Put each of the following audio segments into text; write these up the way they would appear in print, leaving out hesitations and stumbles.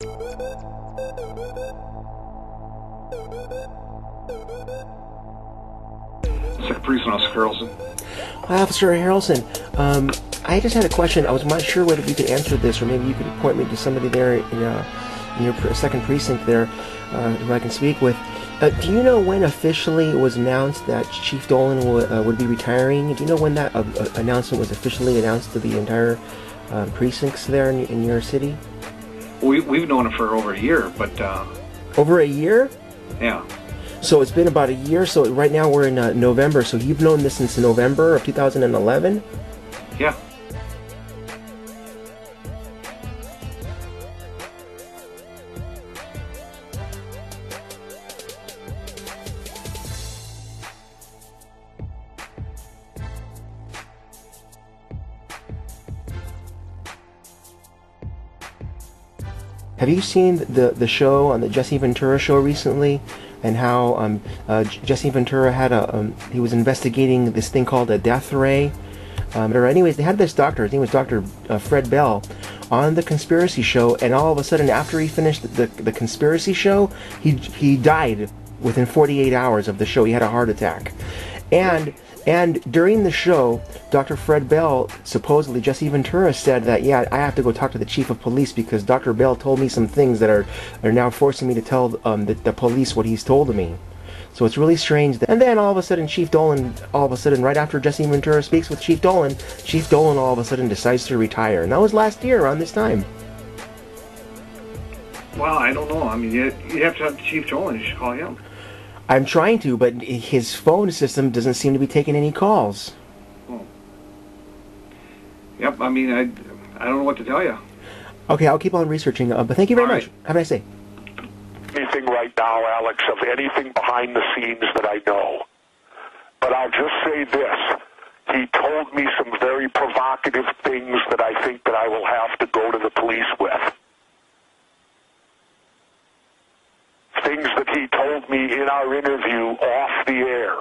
Second Police Officer Harrelson. Hi, Officer Harrelson. I just had a question. I was not sure whether you could answer this, or maybe you could point me to somebody there in your second precinct there who I can speak with. Do you know when officially it was announced that Chief Dolan would be retiring? Do you know when that announcement was officially announced to the entire precincts there in your city? We've known it for over a year, but... Over a year? Yeah. So it's been about a year, so right now we're in November, so you've known this since November of 2011? Yeah. Have you seen the show on the Jesse Ventura show recently, and how Jesse Ventura had he was investigating this thing called a death ray? Or anyways, they had this doctor, his name was Dr. Fred Bell, on the conspiracy show, and all of a sudden after he finished the conspiracy show, he died within 48 hours of the show. He had a heart attack. And during the show, Dr. Fred Bell, supposedly Jesse Ventura said that, yeah, I have to go talk to the chief of police because Dr. Bell told me some things that are now forcing me to tell the police what he's told me. So it's really strange. And then all of a sudden, Chief Dolan, right after Jesse Ventura speaks with Chief Dolan all of a sudden decides to retire. And that was last year around this time. Well, I don't know. I mean, you have to have Chief Dolan. You should call him. I'm trying to, but his phone system doesn't seem to be taking any calls. Oh. Yep, I mean, I don't know what to tell you. Okay, I'll keep on researching, but thank you very much. Have a nice day. Anything right now, Alex, of anything behind the scenes that I know. But I'll just say this. He told me some very provocative things that I think that I will have to go to the police with. Things that he told me in our interview off the air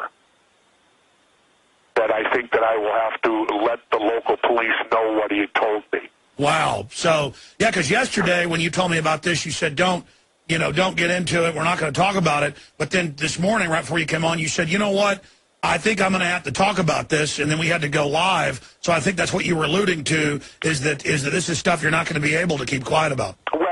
that I think that I will have to let the local police know what he had told me. Wow. So, yeah, because yesterday when you told me about this, you said, don't get into it. We're not going to talk about it. But then this morning, right before you came on, you said, you know what? I think I'm going to have to talk about this. And then we had to go live. So I think that's what you were alluding to, is that this is stuff you're not going to be able to keep quiet about. Well,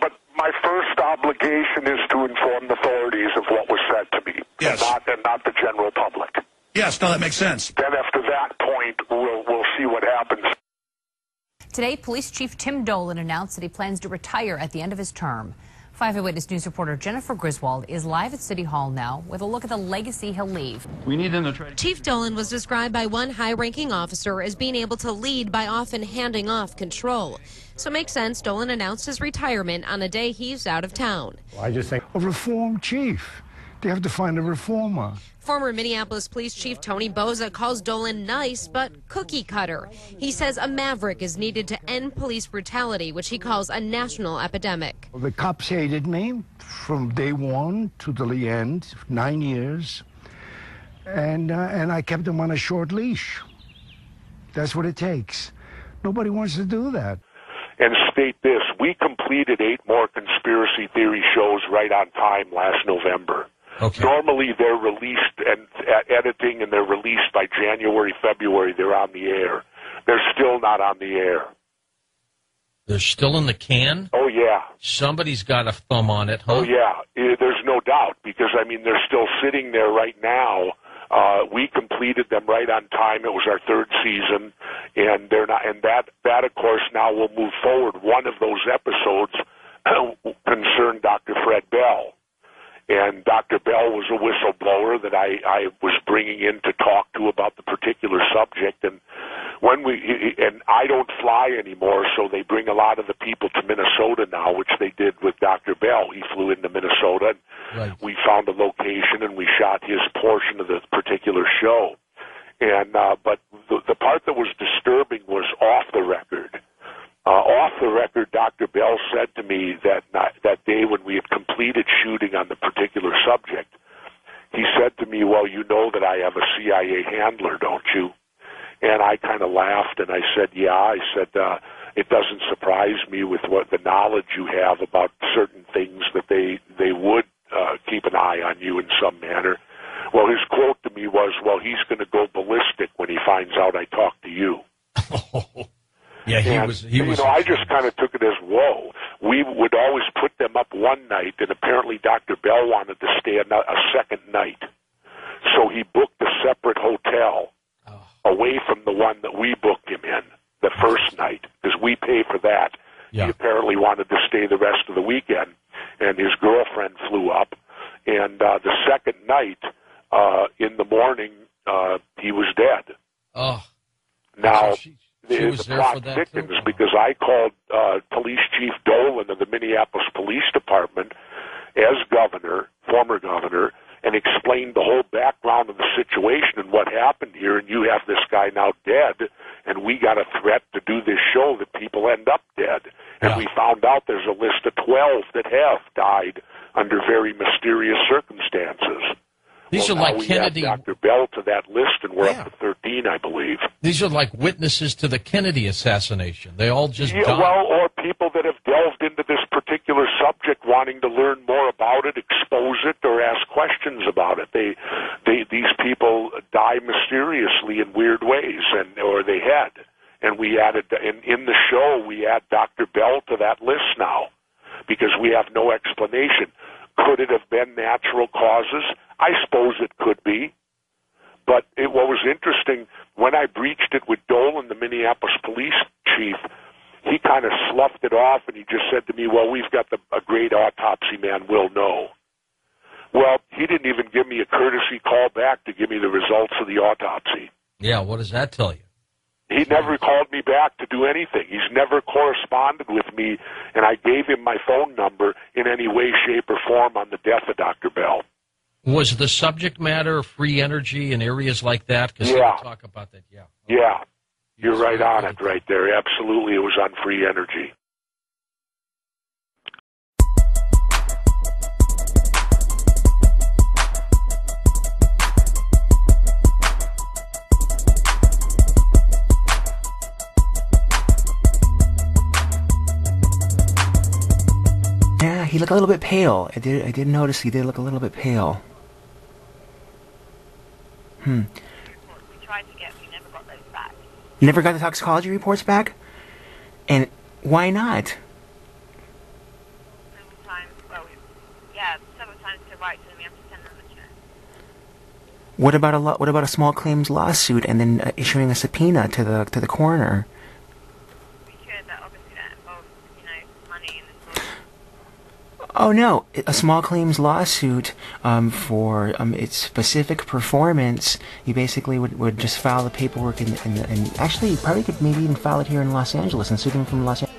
but my first obligation is to inform the authorities of what was said to me. Yes. And not the general public. Yes, no, that makes sense. Then after that point, we'll see what happens. Today, Police Chief Tim Dolan announced that he plans to retire at the end of his term. 5 Eyewitness News reporter Jennifer Griswold is live at City Hall now with a look at the legacy he'll leave. We need them to try. Chief Dolan was described by one high-ranking officer as being able to lead by often handing off control. So it makes sense Dolan announced his retirement on a day he's out of town. I just think a reform chief. They have to find a reformer. Former Minneapolis Police Chief Tony Boza calls Dolan nice but cookie cutter. He says a maverick is needed to end police brutality, which he calls a national epidemic. The cops hated me from day one to the end, 9 years, and I kept them on a short leash. That's what it takes. Nobody wants to do that. And state this, we completed 8 more conspiracy theory shows right on time last November. Okay. Normally they're released and editing, and they're released by January, February. They're on the air. They're still not on the air. They're still in the can? Oh, yeah. Somebody's got a thumb on it, huh? Oh, yeah. There's no doubt, because, I mean, they're still sitting there right now. We completed them right on time. It was our 3rd season, and they're not. And that of course, now will move forward. One of those episodes concerned Dr. Fred Bell. And Dr. Bell was a whistleblower that I was bringing in to talk to about the particular subject. And and I don't fly anymore, so they bring a lot of the people to Minnesota now, which they did with Dr. Bell. He flew into Minnesota, and right. We found a location, and we shot his portion of the particular show. And but the part that was disturbing was off the record. Off the record, Dr. Bell said to me that day when we had completed shooting on the particular subject, he said to me, well, you know that I have a CIA handler, don't you? And I kind of laughed, and I said, yeah. I said, it doesn't surprise me with what the knowledge you have about certain things that they would keep an eye on you in some manner. Well, his quote to me was, well, he's going to go ballistic when he finds out I talked to you. Yeah, he and, was. You know, I just kind of took it as, whoa. We would always put them up one night, and apparently Dr. Bell wanted to stay a second night. So he booked a separate hotel away from the one that we booked him in the first night, because we pay for that. Yeah. He apparently wanted to stay the rest of the weekend, and his girlfriend flew up. And the second night, in the morning, he was dead. Oh. Now, So the plot thickens because I called Police Chief Dolan of the Minneapolis Police Department as governor, former governor, and explained the whole background of the situation and what happened here, and you have this guy now dead, and we got a threat to do this show that people end up dead. And we found out there's a list of 12 that have died under very mysterious circumstances. These are like Kennedy. We add Dr. Bell to that list, and we're up to 13, I believe. These are like witnesses to the Kennedy assassination. They all just died. Well, or people that have delved into this particular subject wanting to learn more about it, expose it, or ask questions about it. These people die mysteriously in weird ways, or they had. And we added, in the show, we add Dr. Bell to that list now, because we have no explanation. Could it have been natural causes? I suppose it could be. But what was interesting, when I breached it with Dolan, the Minneapolis police chief, he kind of sloughed it off, and he just said to me, well, we've got a great autopsy man, we'll know. Well, he didn't even give me a courtesy call back to give me the results of the autopsy. Yeah, what does that tell you? He never called me back to do anything. He's never corresponded with me, and I gave him my phone number in any way, shape, or form on the death of Dr. Bell. Was the subject matter free energy in areas like that? Because talk about that, Yeah, you're right on it right there. Absolutely, it was on free energy. Yeah, he looked a little bit pale. I did notice he did look a little bit pale. We tried to get, we never got those back. Never got the toxicology reports back? And why not? Several times, several times to write to them, we have to send them a check. What about a small claims lawsuit and then issuing a subpoena to the coroner? We could, but obviously that involves, money and this sort of. Oh no, a small claims lawsuit for its specific performance. You basically would just file the paperwork and actually you probably could maybe even file it here in Los Angeles and sue them from Los Angeles.